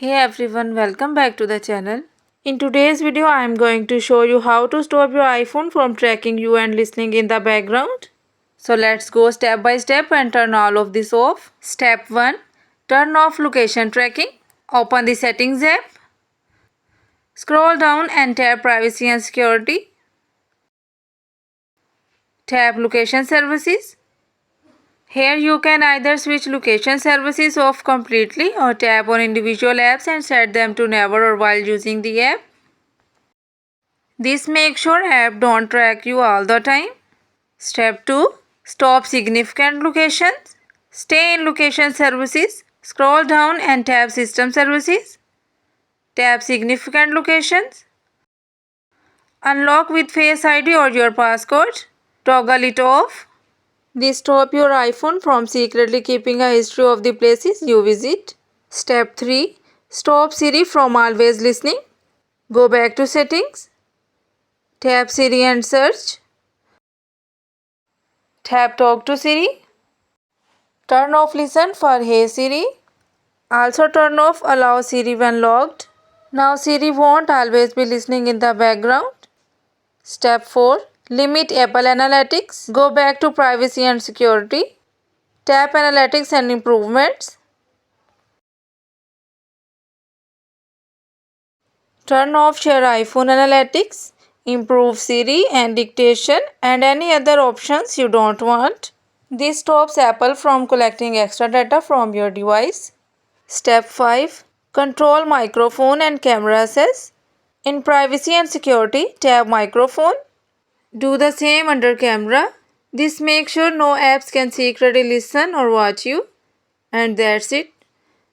Hey everyone, welcome back to the channel. In today's video, I am going to show you how to stop your iPhone from tracking you and listening in the background. So let's go step by step and turn all of this off. Step 1. Turn off location tracking. Open the settings app. Scroll down and tap privacy and security. Tap location services. Here you can either switch location services off completely or tap on individual apps and set them to never or while using the app. This makes sure app don't track you all the time. Step 2. Stop significant locations. Stay in location services. Scroll down and tap system services. Tap significant locations. Unlock with Face ID or your passcode. Toggle it off. This stops your iPhone from secretly keeping a history of the places you visit. Step 3. Stop Siri from always listening. Go back to settings. Tap Siri and search. Tap Talk to Siri. Turn off Listen for Hey Siri. Also turn off Allow Siri when logged. Now Siri won't always be listening in the background. Step 4. Limit Apple Analytics. Go back to Privacy and Security. Tap Analytics and Improvements. Turn off Share iPhone Analytics. Improve Siri and dictation and any other options you don't want. This stops Apple from collecting extra data from your device. Step 5. Control microphone and camera access. In Privacy and Security, tap Microphone. Do the same under Camera. This makes sure no apps can secretly listen or watch you. And that's it.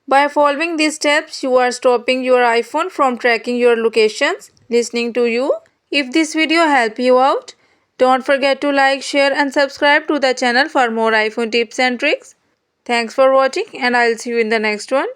By following these steps, you are stopping your iPhone from tracking your locations, listening to you. If this video helped you out, don't forget to like, share and subscribe to the channel for more iPhone tips and tricks. Thanks for watching and I'll see you in the next one.